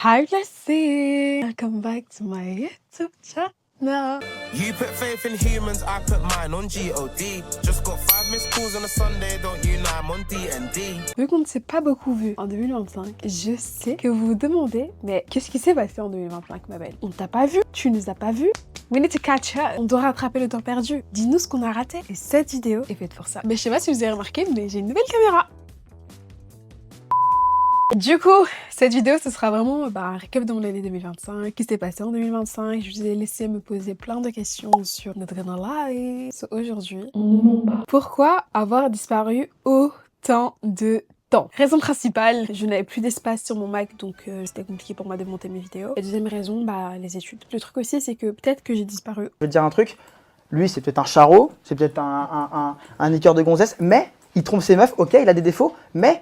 Hi Blessing! Welcome back to my YouTube channel. You put faith in humans, I put mine on G-O-D. Just got 5 missed calls on a Sunday, don't you know I'm on D&D. Vu qu'on ne s'est pas beaucoup vu en 2025, je sais que vous vous demandez, mais qu'est-ce qui s'est passé en 2025, ma belle? On t'a pas vu? Tu nous as pas vu? We need to catch up. On doit rattraper le temps perdu. Dis-nous ce qu'on a raté. Et cette vidéo est faite pour ça. Mais je sais pas si vous avez remarqué, mais j'ai une nouvelle caméra. Du coup, cette vidéo, ce sera vraiment un récap de mon année 2025, qui s'est passé en 2025. Je vous ai laissé me poser plein de questions sur notre life. So, aujourd'hui, on ne ment pas. Pourquoi avoir disparu autant de temps? Raison principale, je n'avais plus d'espace sur mon Mac, donc c'était compliqué pour moi de monter mes vidéos. Et deuxième raison, les études. Le truc aussi, c'est que peut-être que j'ai disparu. Je veux te dire un truc, lui c'est peut-être un charreau, c'est peut-être un écœur de gonzesse, mais il trompe ses meufs, ok, il a des défauts, mais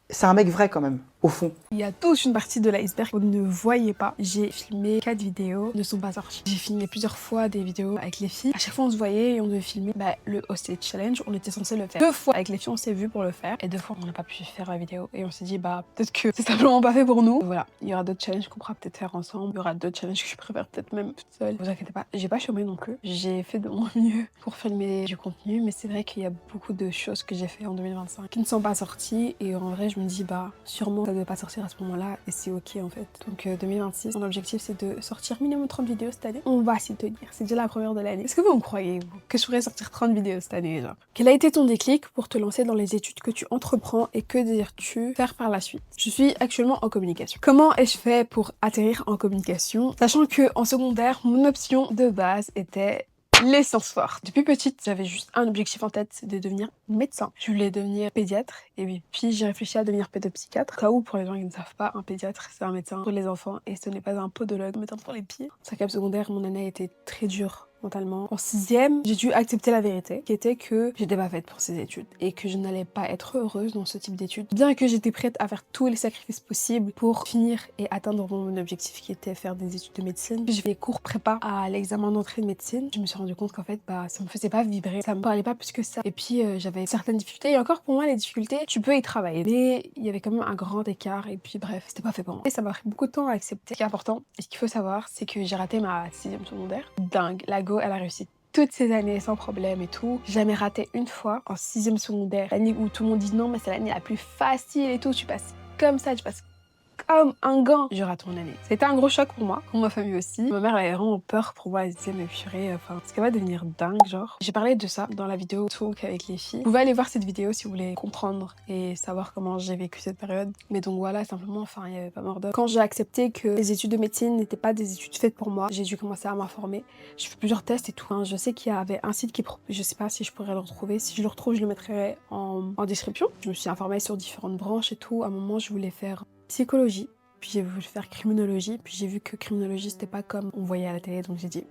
c'est un mec vrai quand même, au fond. Il y a toute une partie de l'iceberg que vous ne voyez pas. J'ai filmé 4 vidéos, ne sont pas sorties. J'ai filmé plusieurs fois des vidéos avec les filles. À chaque fois on se voyait et on devait filmer le Hostage Challenge. On était censé le faire 2 fois. Avec les filles on s'est vu pour le faire. Et 2 fois on n'a pas pu faire la vidéo. Et on s'est dit peut-être que c'est simplement pas fait pour nous. Voilà, il y aura d'autres challenges qu'on pourra peut-être faire ensemble. Il y aura d'autres challenges que je préfère peut-être même toute seule. Vous inquiétez pas, j'ai pas chômé non plus. J'ai fait de mon mieux pour filmer du contenu. Mais c'est vrai qu'il y a beaucoup de choses que j'ai fait en 2025 qui ne sont pas sorties. Et en vrai je me dis sûrement ça ne devait pas sortir à ce moment-là et c'est ok en fait. Donc 2026, mon objectif c'est de sortir minimum 30 vidéos cette année. On va s'y tenir, c'est déjà la première de l'année. Est-ce que vous me croyez, vous, que je pourrais sortir 30 vidéos cette année genre? Quel a été ton déclic pour te lancer dans les études que tu entreprends et que désires-tu faire par la suite? Je suis actuellement en communication. Comment ai-je fait pour atterrir en communication? Sachant que en secondaire, mon option de base était les sciences fortes. Depuis petite, j'avais juste un objectif en tête, c'est de devenir médecin. Je voulais devenir pédiatre et puis j'ai réfléchi à devenir pédopsychiatre. Au cas où, pour les gens qui ne savent pas, un pédiatre, c'est un médecin pour les enfants et ce n'est pas un podologue, un médecin pour les pieds. En 5e secondaire, mon année a été très dure mentalement. En 6e, j'ai dû accepter la vérité, qui était que j'étais pas faite pour ces études et que je n'allais pas être heureuse dans ce type d'études. Bien que j'étais prête à faire tous les sacrifices possibles pour finir et atteindre mon objectif qui était faire des études de médecine. J'ai fait des cours prépa à l'examen d'entrée de médecine. Je me suis rendu compte qu'en fait, ça me faisait pas vibrer, ça me parlait pas plus que ça. Et puis j'avais certaines difficultés et encore pour moi les difficultés, tu peux y travailler. Mais il y avait quand même un grand écart et puis bref, c'était pas fait pour moi. Et ça m'a pris beaucoup de temps à accepter. Ce qui est important et ce qu'il faut savoir, c'est que j'ai raté ma 6e secondaire. Dingue, la go, elle a réussi toutes ces années sans problème et tout. J'ai jamais raté une fois en 6e secondaire. L'année où tout le monde dit non mais c'est l'année la plus facile et tout. Tu passes comme ça, tu passes comme un gant. Je rate mon année. C'était un gros choc pour moi, pour ma famille aussi. Ma mère avait vraiment peur pour moi. Elle disait mais purée, est-ce qu'elle va devenir dingue genre? J'ai parlé de ça dans la vidéo Talk avec les filles. Vous pouvez aller voir cette vidéo si vous voulez comprendre et savoir comment j'ai vécu cette période. Mais donc voilà, simplement, il y avait pas mort d'homme. Quand j'ai accepté que les études de médecine n'étaient pas des études faites pour moi, j'ai dû commencer à m'informer. J'ai fait plusieurs tests et tout. Je sais qu'il y avait un site je sais pas si je pourrais le retrouver. Si je le retrouve, je le mettrai en description. Je me suis informée sur différentes branches et tout. À un moment, je voulais faire psychologie, puis j'ai voulu faire criminologie, puis j'ai vu que criminologie c'était pas comme on voyait à la télé, donc j'ai dit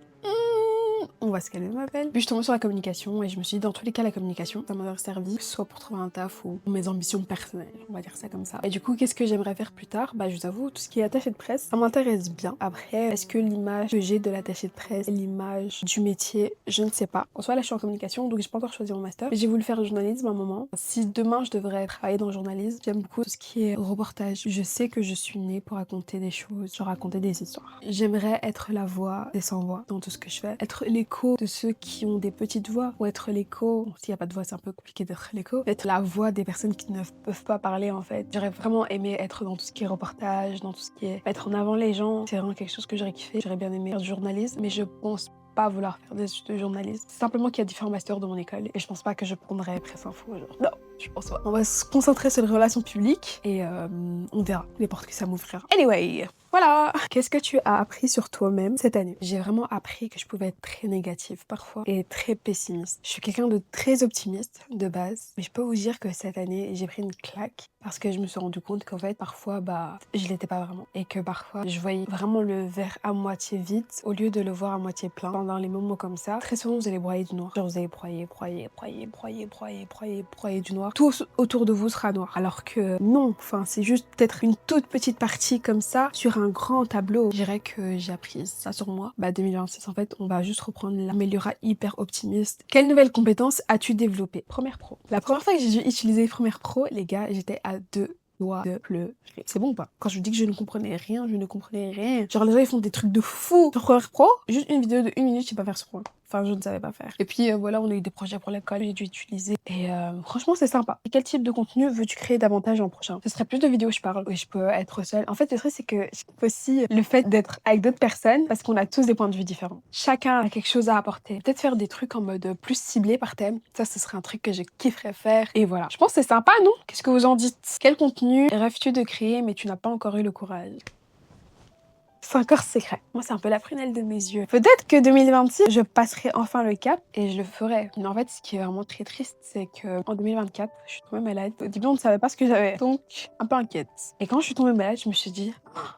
on va se calmer ma belle. Puis je tombais sur la communication et je me suis dit dans tous les cas la communication ça m'aurait servi, soit pour trouver un taf ou pour mes ambitions personnelles, on va dire ça comme ça. Et du coup qu'est-ce que j'aimerais faire plus tard? Je vous avoue tout ce qui est attaché de presse ça m'intéresse bien. Après est-ce que l'image que j'ai de l'attaché de presse et l'image du métier, je ne sais pas. En soi là je suis en communication donc j'ai pas encore choisi mon master. J'ai voulu faire le journalisme à un moment. Si demain je devrais travailler dans le journalisme, j'aime beaucoup tout ce qui est reportage. Je sais que je suis née pour raconter des choses, pour raconter des histoires. J'aimerais être la voix des sans voix dans tout ce que je fais, être l'écho de ceux qui ont des petites voix, ou être l'écho, s'il n'y a pas de voix c'est un peu compliqué d'être l'écho, être la voix des personnes qui ne peuvent pas parler en fait. J'aurais vraiment aimé être dans tout ce qui est reportage, dans tout ce qui est mettre en avant les gens, c'est vraiment quelque chose que j'aurais kiffé. J'aurais bien aimé faire du journalisme, mais je pense pas vouloir faire des études de journalisme. C'est simplement qu'il y a différents masters dans mon école et je pense pas que je prendrais Presse Info genre. Non, je pense pas. On va se concentrer sur les relations publiques et on verra les portes que ça m'ouvrira. Anyway, voilà. Qu'est-ce que tu as appris sur toi-même cette année? J'ai vraiment appris que je pouvais être très négative parfois et très pessimiste. Je suis quelqu'un de très optimiste de base, mais je peux vous dire que cette année j'ai pris une claque parce que je me suis rendu compte qu'en fait parfois je l'étais pas vraiment et que parfois je voyais vraiment le verre à moitié vide au lieu de le voir à moitié plein. Dans les moments comme ça, très souvent vous allez broyer du noir. Genre vous allez broyer du noir. Tout autour de vous sera noir. Alors que non, c'est juste peut-être une toute petite partie comme ça sur un grand tableau. Je dirais que j'ai appris ça sur moi. 2026 en fait, on va juste reprendre l'améliorer hyper optimiste. Quelle nouvelle compétence as-tu développée? Premiere Pro. La première fois que j'ai dû utiliser Premiere Pro, les gars, j'étais à 2 dois de pleurer. C'est bon ou pas? Quand je vous dis que je ne comprenais rien, je ne comprenais rien. Genre les gens ils font des trucs de fou. Sur Premiere Pro, juste une vidéo de 1 minute, je sais pas faire ce point. Enfin, je ne savais pas faire. Et puis voilà, on a eu des projets pour l'école, j'ai dû utiliser. Et franchement, c'est sympa. Et quel type de contenu veux-tu créer davantage en prochain? Ce serait plus de vidéos où je parle, où je peux être seule. En fait, le truc, c'est que j'aime aussi le fait d'être avec d'autres personnes parce qu'on a tous des points de vue différents. Chacun a quelque chose à apporter. Peut-être faire des trucs en mode plus ciblé par thème. Ça, ce serait un truc que je kifferais faire. Et voilà. Je pense que c'est sympa, non? Qu'est-ce que vous en dites? Quel contenu rêves-tu de créer mais tu n'as pas encore eu le courage? C'est encore secret. Moi, c'est un peu la prunelle de mes yeux. Peut-être que 2026, je passerai enfin le cap et je le ferai. Mais en fait, ce qui est vraiment très triste, c'est que en 2024, je suis tombée malade. Au début, on ne savait pas ce que j'avais. Donc, un peu inquiète. Et quand je suis tombée malade, je me suis dit...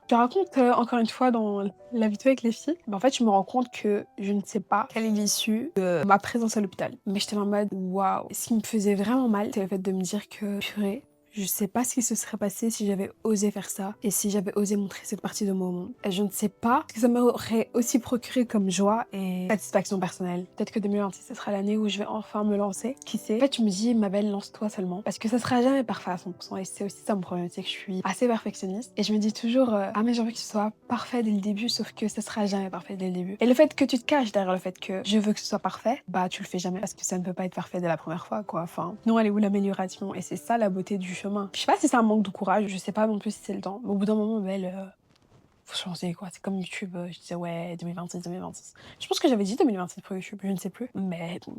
Je raconte encore une fois dans la vidéo avec les filles. Mais en fait, je me rends compte que je ne sais pas quelle est l'issue de ma présence à l'hôpital. Mais j'étais en mode, waouh. Ce qui me faisait vraiment mal, c'est le fait de me dire que, purée, je sais pas ce qui se serait passé si j'avais osé faire ça et si j'avais osé montrer cette partie de moi au monde. Et je ne sais pas ce que ça m'aurait aussi procuré comme joie et satisfaction personnelle. Peut-être que 2026, ce sera l'année où je vais enfin me lancer. Qui sait? En fait, je me dis, ma belle, lance-toi seulement. Parce que ça sera jamais parfait à 100%. Et c'est aussi ça mon problème, c'est que je suis assez perfectionniste. Et je me dis toujours, ah mais j'ai envie que ce soit parfait dès le début, sauf que ça sera jamais parfait dès le début. Et le fait que tu te caches derrière le fait que je veux que ce soit parfait, bah tu le fais jamais. Parce que ça ne peut pas être parfait dès la première fois, quoi. Enfin, non, elle est où l'amélioration? Et c'est ça la beauté du chemin. Je sais pas si c'est un manque de courage, je sais pas non plus si c'est le temps. Mais au bout d'un moment, belle, faut changer quoi. C'est comme YouTube, je disais ouais, 2026, 2026. Je pense que j'avais dit 2026 pour YouTube, je ne sais plus. Mais bon,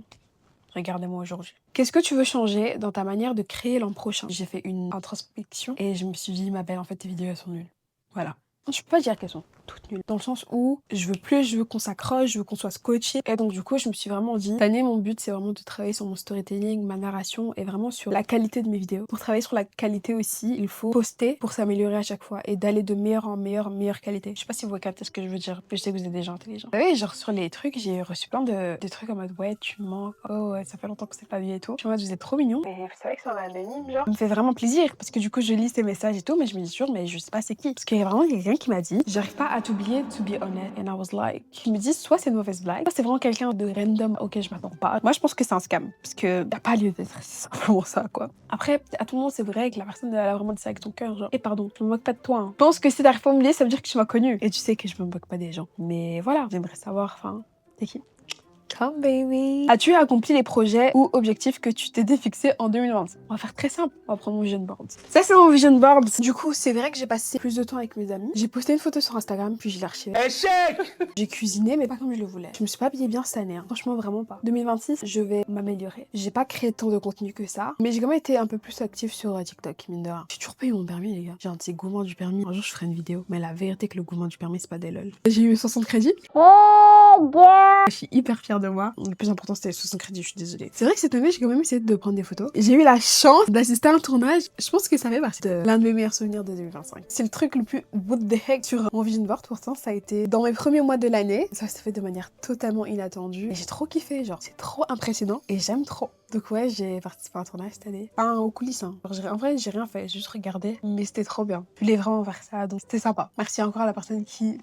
regardez-moi aujourd'hui. Qu'est-ce que tu veux changer dans ta manière de créer l'an prochain? J'ai fait une introspection et je me suis dit, ma belle, en fait, tes vidéos elles sont nulles. Voilà. Je peux pas dire qu'elles sont toutes nulles. Dans le sens où je veux qu'on s'accroche, je veux qu'on soit scotché. Et donc du coup, je me suis vraiment dit, cette année, mon but, c'est vraiment de travailler sur mon storytelling, ma narration et vraiment sur la qualité de mes vidéos. Pour travailler sur la qualité aussi, il faut poster pour s'améliorer à chaque fois et d'aller de meilleure en meilleure qualité. Je sais pas si vous captez ce que je veux dire. Je sais que vous êtes des gens intelligents. Vous savez, genre sur les trucs, j'ai reçu plein de trucs en mode ouais, tu mens. Oh, ouais, ça fait longtemps que c'est pas vu et tout. Je suis en mode, vous êtes trop mignons. Et vous savez que c'est un anonyme, genre. Ça me fait vraiment plaisir parce que du coup, je lis ces messages et tout, mais je me dis toujours, mais je sais pas c'est qui. Parce qu'il y a vraiment quelqu'un qui m'a dit, j'arrive pas à t'oublier, to be honest. And I was like, ils me disent, soit c'est une mauvaise blague, soit c'est vraiment quelqu'un de random auquel je m'attends pas. Moi, je pense que c'est un scam. Parce que y a pas lieu d'être, c'est simplement ça, quoi. Après, à tout le monde, c'est vrai que la personne, elle a vraiment dit ça avec ton cœur, genre, et pardon, je me moque pas de toi. Hein. Je pense que si t'arrives pas à m'oublier, ça veut dire que tu m'as connu. Et tu sais que je me moque pas des gens. Mais voilà, j'aimerais savoir, enfin, t'es qui? Come baby. As-tu accompli les projets ou objectifs que tu t'étais fixé en 2020? On va faire très simple, on va prendre mon vision board. Ça c'est mon vision board. Du coup, c'est vrai que j'ai passé plus de temps avec mes amis. J'ai posté une photo sur Instagram, puis je l'ai archivée. Échec! J'ai cuisiné, mais pas comme je le voulais. Je me suis pas habillée bien cette année, hein. Franchement, vraiment pas. 2026, je vais m'améliorer. J'ai pas créé tant de contenu que ça, mais j'ai quand même été un peu plus active sur TikTok, mine de rien. J'ai toujours pas eu mon permis, les gars. J'ai un petit gourmand du permis. Un jour, je ferai une vidéo, mais la vérité que le gourmand du permis, c'est pas des lol. J'ai eu 60 crédits. Je suis hyper fière de moi. Le plus important, c'était les 60 crédits, je suis désolée. C'est vrai que cette année, j'ai quand même essayé de prendre des photos. J'ai eu la chance d'assister à un tournage. Je pense que ça fait partie de l'un de mes meilleurs souvenirs de 2025. C'est le truc le plus what the heck sur mon vision board. Pourtant, ça a été dans mes premiers mois de l'année. Ça s'est fait de manière totalement inattendue. Et j'ai trop kiffé, genre, c'est trop impressionnant et j'aime trop. Donc ouais, j'ai participé à un tournage cette année. Enfin, aux coulisses, hein. Genre, en vrai, j'ai rien fait, j'ai juste regardé. Mais c'était trop bien. Je voulais vraiment faire ça, donc c'était sympa. Merci encore à la personne qui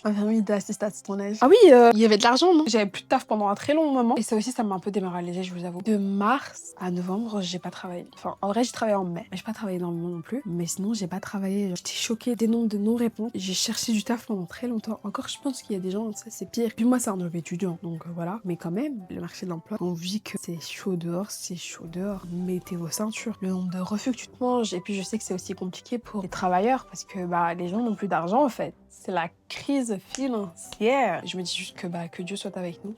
m'a permis d'assister à ce tournage. Ah oui, il y avait de l'argent, non? J'avais plus de taf pendant un très long moment. Et ça aussi, ça m'a un peu démoralisée, je vous avoue. De mars à novembre, j'ai pas travaillé. Enfin, en vrai, j'ai travaillé en mai. Mais j'ai pas travaillé énormément non plus. Mais sinon, j'ai pas travaillé. J'étais choquée des nombres de non-réponses. J'ai cherché du taf pendant très longtemps. Encore, je pense qu'il y a des gens, ça c'est pire. Puis moi, c'est un job étudiant. Donc voilà. Mais quand même, le marché de l'emploi, on vit que c'est chaud dehors, c'est chaud dehors. Mettez vos ceintures. Le nombre de refus que tu te manges. Et puis, je sais que c'est aussi compliqué pour les travailleurs parce que bah, les gens n'ont plus d'argent en fait. C'est la crise financière. Je me dis juste que Dieu soit avec nous.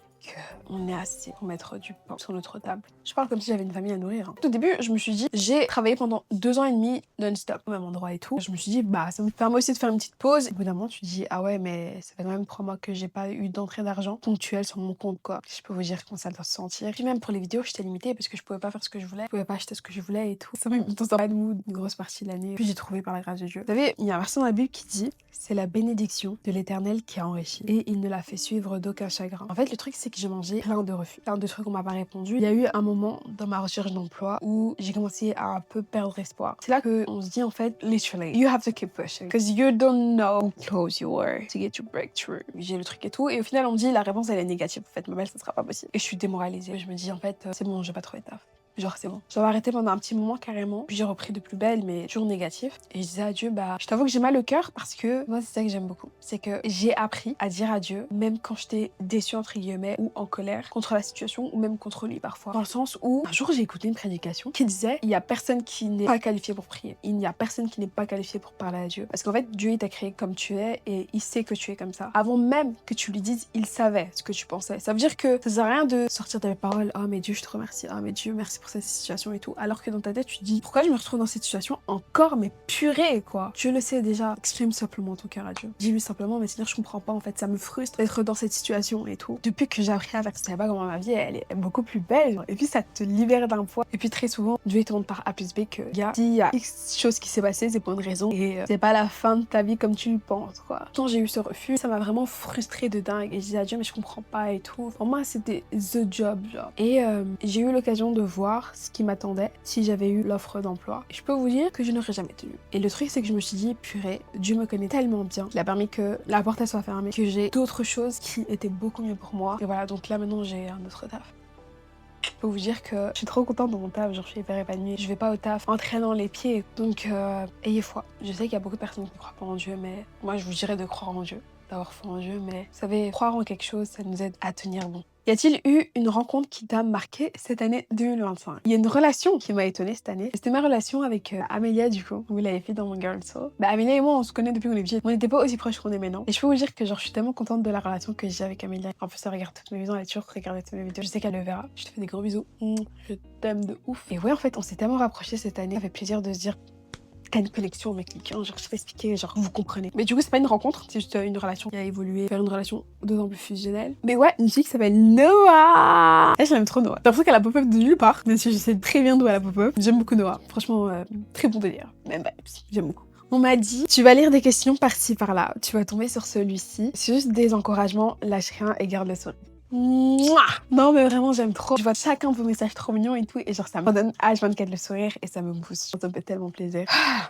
qu'on est assez pour mettre du pain sur notre table. Je parle comme si j'avais une famille à nourrir. Hein. Au début, je me suis dit, j'ai travaillé pendant 2 ans et demi non-stop au même endroit et tout. Je me suis dit, bah ça me permet aussi de faire une petite pause. Au bout d'un moment, tu te dis, ah ouais, mais ça fait quand même 3 mois que j'ai pas eu d'entrée d'argent ponctuelle sur mon compte, quoi. Je peux vous dire comment ça doit se sentir. Puis même pour les vidéos, j'étais limitée parce que je pouvais pas faire ce que je voulais. Je pouvais pas acheter ce que je voulais et tout. Ça m'a mis dans un bad mood une grosse partie de l'année. Puis j'ai trouvé par la grâce de Dieu. Vous savez, il y a un verset dans la Bible qui dit, c'est la bénédiction de l'Éternel qui a enrichi. Et il ne l'a fait suivre d'aucun chagrin. En fait, le truc, c'est que j'ai mangé plein de refus. Plein de trucs qu'on m'a pas répondu. Il y a eu un moment dans ma recherche d'emploi où j'ai commencé à un peu perdre espoir. C'est là qu'on se dit, en fait, literally, you have to keep pushing. Because you don't know how close you are to get your breakthrough. J'ai le truc et tout. Et au final, on me dit, la réponse, elle est négative. En fait, ma belle, ça sera pas possible. Et je suis démoralisée. Je me dis, en fait, c'est bon, j'ai pas trouvé de taf. Genre c'est bon. J'avais arrêté pendant un petit moment carrément, puis j'ai repris de plus belle mais toujours négatif. Et je disais à Dieu, bah je t'avoue que j'ai mal au cœur parce que moi c'est ça que j'aime beaucoup. C'est que j'ai appris à dire adieu, même quand j'étais déçue entre guillemets ou en colère contre la situation ou même contre lui parfois. Dans le sens où un jour j'ai écouté une prédication qui disait il y a personne qui n'est pas qualifié pour prier. Il n'y a personne qui n'est pas qualifié pour parler à Dieu. Parce qu'en fait Dieu il t'a créé comme tu es et il sait que tu es comme ça. Avant même que tu lui dises, il savait ce que tu pensais. Ça veut dire que ça sert à rien de sortir tes paroles, oh mais Dieu je te remercie, oh mais Dieu merci pour cette situation et tout. Alors que dans ta tête tu te dis pourquoi je me retrouve dans cette situation encore, mais purée quoi. Dieu le sait déjà. Exprime simplement ton cœur à Dieu. Dis-lui simplement, mais c'est-à-dire je comprends pas en fait, ça me frustre d'être dans cette situation et tout. Depuis que j'ai appris à faire ça, pas comment ma vie elle est beaucoup plus belle. Et puis ça te libère d'un poids. Et puis très souvent, Dieu il te montre par A plus B que gars, s'il y a X chose qui s'est passée, c'est pour une raison et c'est pas la fin de ta vie comme tu le penses quoi. Quand j'ai eu ce refus, ça m'a vraiment frustrée de dingue et je disais à Dieu mais je comprends pas et tout. Pour moi c'était the job genre. Et j'ai eu l'occasion de voir ce qui m'attendait si j'avais eu l'offre d'emploi. Et je peux vous dire que je n'aurais jamais tenu. Et le truc c'est que je me suis dit purée, Dieu me connaît tellement bien qu'il a permis que la porte elle soit fermée, que j'ai d'autres choses qui étaient beaucoup mieux pour moi. Et voilà, donc là maintenant j'ai un autre taf. Je peux vous dire que je suis trop contente de mon taf, genre je suis hyper épanouie. Je vais pas au taf en traînant les pieds. Donc ayez foi. Je sais qu'il y a beaucoup de personnes qui ne croient pas en Dieu, mais moi je vous dirais de croire en Dieu, d'avoir foi en Dieu. Mais vous savez, croire en quelque chose, ça nous aide à tenir bon. Y a-t-il eu une rencontre qui t'a marqué cette année 2025? Il y a une relation qui m'a étonnée cette année. C'était ma relation avec Amélia du coup. Vous l'avez fait dans mon Girl Soul. Bah Amélia et moi on se connaît depuis qu'on est petite. On n'était pas aussi proches qu'on est maintenant. Et je peux vous dire que genre je suis tellement contente de la relation que j'ai avec Amélia. En plus elle regarde toutes mes vidéos, elle a toujours regardé toutes mes vidéos. Je sais qu'elle le verra. Je te fais des gros bisous. Je t'aime de ouf. Et ouais en fait on s'est tellement rapprochés cette année. Ça fait plaisir de se dire t'as une connexion avec quelqu'un, genre je vais expliquer, genre vous comprenez. Mais du coup c'est pas une rencontre, c'est juste une relation qui a évolué vers une relation d'autant plus fusionnelle. Mais ouais, une fille qui s'appelle Noah. Et j'aime trop Noah. J'ai l'impression qu'elle a pop-up de nulle part, même si je sais très bien d'où elle a pop-up. J'aime beaucoup Noah, franchement très bon délire. Même bah, j'aime beaucoup. On m'a dit, tu vas lire des questions par-ci par-là, tu vas tomber sur celui-ci. C'est juste des encouragements, lâche rien et garde le sourire. Mouah non mais vraiment j'aime trop. Je vois chacun de vos messages trop mignons et tout et genre ça me donne H24 le sourire et ça me booste. Ça me fait tellement plaisir.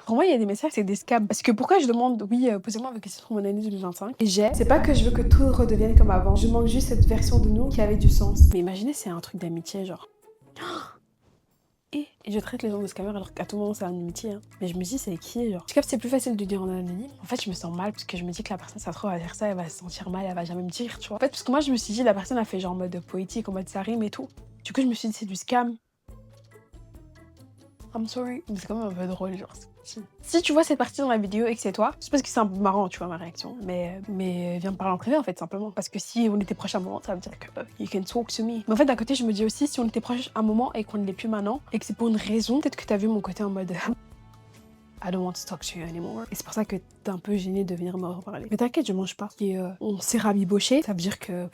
Pour moi il y a des messages c'est des scams parce que pourquoi je demande oui posez-moi vos questions pour mon année 2025 et c'est pas que je veux que tout redevienne comme avant. Je manque juste cette version de nous qui avait du sens. Mais imaginez c'est un truc d'amitié genre. Et je traite les gens de scammers alors qu'à tout moment c'est un amitié hein. Mais je me dis c'est qui genre. Je capte c'est plus facile de dire en anonyme. En fait je me sens mal parce que je me dis que la personne ça se trouve à dire ça elle va se sentir mal, elle va jamais me dire tu vois. En fait parce que moi je me suis dit la personne a fait genre en mode poétique, en mode ça rime et tout. Du coup je me suis dit c'est du scam. I'm sorry. Mais c'est quand même un peu drôle genre. Si tu vois cette partie dans la vidéo et que c'est toi, c'est parce que c'est un peu marrant, tu vois, ma réaction. Mais viens me parler en privé, en fait, simplement. Parce que si on était proches à un moment, ça veut dire que you can talk to me. Mais en fait, d'un côté, je me dis aussi, si on était proches à un moment et qu'on ne l'est plus maintenant, et que c'est pour une raison, peut-être que t'as vu mon côté en mode I don't want to talk to you anymore. Et c'est pour ça que t'es un peu gênée de venir me reparler. Mais t'inquiète, je mange pas. Et on s'est rabiboché, ça veut dire que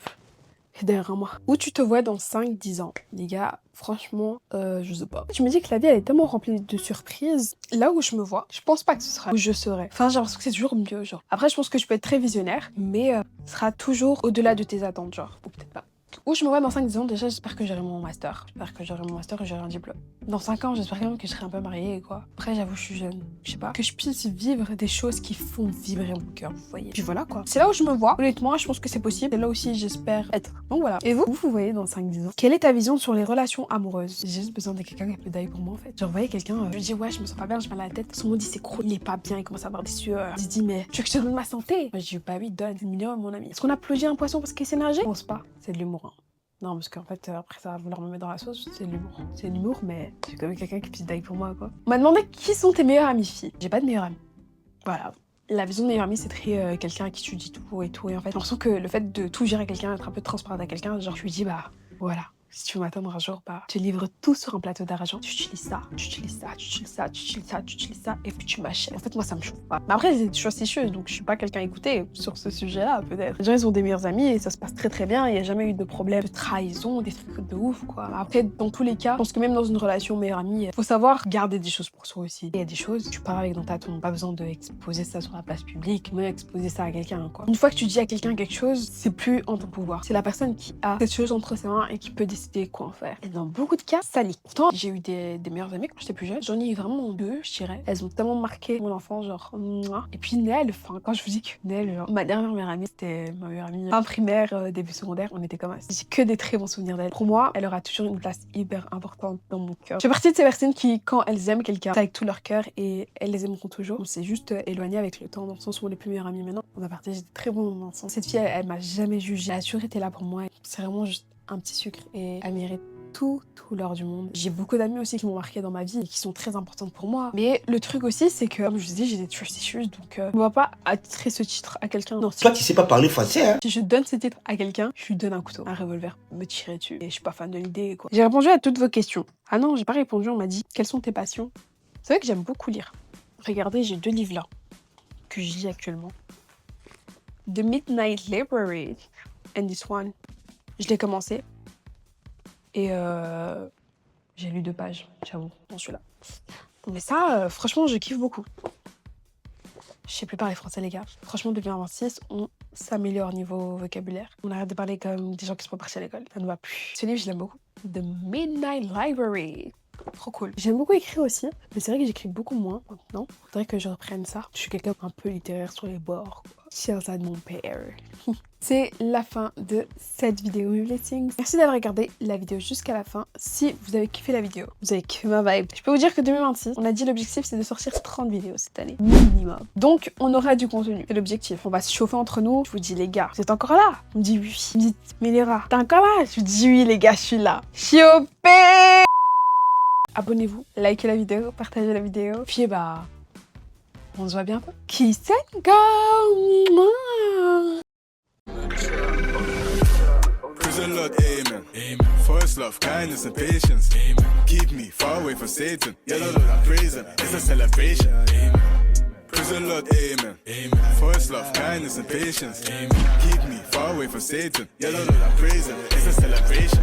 derrière moi. Où tu te vois dans 5-10 ans? Les gars, franchement, je sais pas. Je me dis que la vie, elle est tellement remplie de surprises. Là où je me vois, je pense pas que ce sera où je serai. Enfin, j'ai l'impression que c'est toujours mieux, genre. Après, je pense que je peux être très visionnaire, mais ce sera toujours au-delà de tes attentes, genre. Ou peut-être pas. Où je me vois dans 5-10 ans, déjà, j'espère que j'aurai mon master. J'espère que j'aurai mon master et j'aurai un diplôme. Dans 5 ans, j'espère quand même que je serai un peu mariée, quoi. Après, j'avoue, je suis jeune. Je sais pas. Que je puisse vivre des choses qui font vibrer mon cœur, vous voyez. Puis voilà, quoi. C'est là où je me vois. Honnêtement, je pense que c'est possible. C'est là aussi, j'espère être. Donc voilà. Et vous voyez dans 5-10 ans. Quelle est ta vision sur les relations amoureuses? J'ai juste besoin de quelqu'un qui peut d'ailleurs pour moi, en fait. Genre, vous voyez quelqu'un, je dis, ouais, je me sens pas bien, j'ai mal à la tête. Son mot dit, c'est gros, il est pas bien, il commence à avoir des sueurs. Il se dit, mais tu veux que je te donne ma santé? Moi, je dis, bah oui, donne, c'est minimum, mon ami. Est-ce qu'on applaudit un poisson parce qu'il sait nager? Je pense pas. C'est de l'humour, hein. Non, parce qu'en fait, après ça va vouloir me mettre dans la sauce, c'est de l'humour. C'est de l'humour, mais j'ai quand même quelqu'un qui puisse d'aille pour moi, quoi. On m'a demandé qui sont tes meilleures amies filles. J'ai pas de meilleure amie. Voilà. La vision de meilleure amie, c'est très quelqu'un à qui tu dis tout et tout. Et en fait, j'ai l'impression que le fait de tout gérer à quelqu'un, être un peu transparente à quelqu'un, genre, tu lui dis, bah, voilà. Si tu veux m'attendre un jour, bah, tu livres tout sur un plateau d'argent. Tu utilises ça, tu utilises ça, tu utilises ça, tu utilises ça, tu utilises ça, et puis tu m'achètes. En fait, moi, ça me chauffe pas. Mais après, c'est des choses sécheuses, donc je suis pas quelqu'un à écouter sur ce sujet-là, peut-être. Les gens, ils ont des meilleurs amis et ça se passe très très bien. Il y a jamais eu de problème de trahison, des trucs de ouf, quoi. Après, dans tous les cas, je pense que même dans une relation meilleure amie, faut savoir garder des choses pour soi aussi. Il y a des choses, tu parles avec dans ta tombe, pas besoin d'exposer ça sur la place publique, mais exposer ça à quelqu'un, quoi. Une fois que tu dis à quelqu'un quelque chose, c'est plus en ton pouvoir. C'est la personne qui a cette chose entre ses mains et qui peut décider décider quoi en faire. Et dans beaucoup de cas, ça l'est. Pourtant, j'ai eu des meilleures amies quand j'étais plus jeune. J'en ai eu vraiment deux, je dirais. Elles ont tellement marqué mon enfance, genre, mouah. Et puis Nel, enfin, quand je vous dis que Nel, genre, ma dernière meilleure amie, c'était ma meilleure amie. Fin primaire, début secondaire, on était comme ça. J'ai que des très bons souvenirs d'elle. Pour moi, elle aura toujours une place hyper importante dans mon cœur. Je fais partie de ces personnes qui, quand elles aiment quelqu'un, c'est avec tout leur cœur et elles les aimeront toujours. On s'est juste éloigné avec le temps, dans le sens où on est plus meilleures amies maintenant. On a partagé de très bons moments ensemble. Cette fille, elle m'a jamais jugée. Elle a toujours été là pour moi. C'est vraiment juste un petit sucre et elle mérite tout l'or du monde. J'ai beaucoup d'amis aussi qui m'ont marqué dans ma vie et qui sont très importantes pour moi. Mais le truc aussi, c'est que, comme je vous dis, j'ai des trust issues, donc on va pas attitrer ce titre à quelqu'un. Non, Toi, tu sais pas parler français, hein? si je donne ce titre à quelqu'un, je lui donne un couteau, un revolver, me tirer dessus. Et je suis pas fan de l'idée, quoi. J'ai répondu à toutes vos questions. Ah non, j'ai pas répondu, on m'a dit, quelles sont tes passions? C'est vrai que j'aime beaucoup lire. Regardez, j'ai 2 livres là, que je lis actuellement. The Midnight Library and this one. Je l'ai commencé. Et j'ai lu 2 pages, j'avoue, dans celui-là. Mais ça, franchement, je kiffe beaucoup. Je sais plus parler français, les gars. Franchement, depuis 2026, on s'améliore niveau vocabulaire. On arrête de parler comme des gens qui sont pas partis à l'école. Ça ne va plus. Ce livre, je l'aime beaucoup. The Midnight Library. Trop cool. J'aime beaucoup écrire aussi, mais c'est vrai que j'écris beaucoup moins maintenant. Faudrait que je reprenne ça. Je suis quelqu'un un peu littéraire sur les bords, quoi. Tiens ça de mon père. C'est la fin de cette vidéo, mes blessings. Merci d'avoir regardé la vidéo jusqu'à la fin. Si vous avez kiffé la vidéo, vous avez kiffé ma vibe, je peux vous dire que 2026, on a dit l'objectif c'est de sortir 30 vidéos cette année, minimum. Donc on aura du contenu, c'est l'objectif. On va se chauffer entre nous. Je vous dis les gars, vous êtes encore là? On me dit oui. Vous me dites mais les rats, t'es encore là? Je vous dis oui les gars, je suis là. Chiopé! Abonnez-vous, likez la vidéo, partagez la vidéo. Puis bah, on se voit bientôt. Kiss and go! Prison Lord, amen. Amen. First love, kindness and patience. Amen. Keep me far away from Satan. Yellow Lord, I praise him. It's a celebration. Amen. Prison Lord, amen. Amen. First love, kindness and patience. Amen. Keep me far away from Satan. Yellow Lord, I praise him. It's a celebration.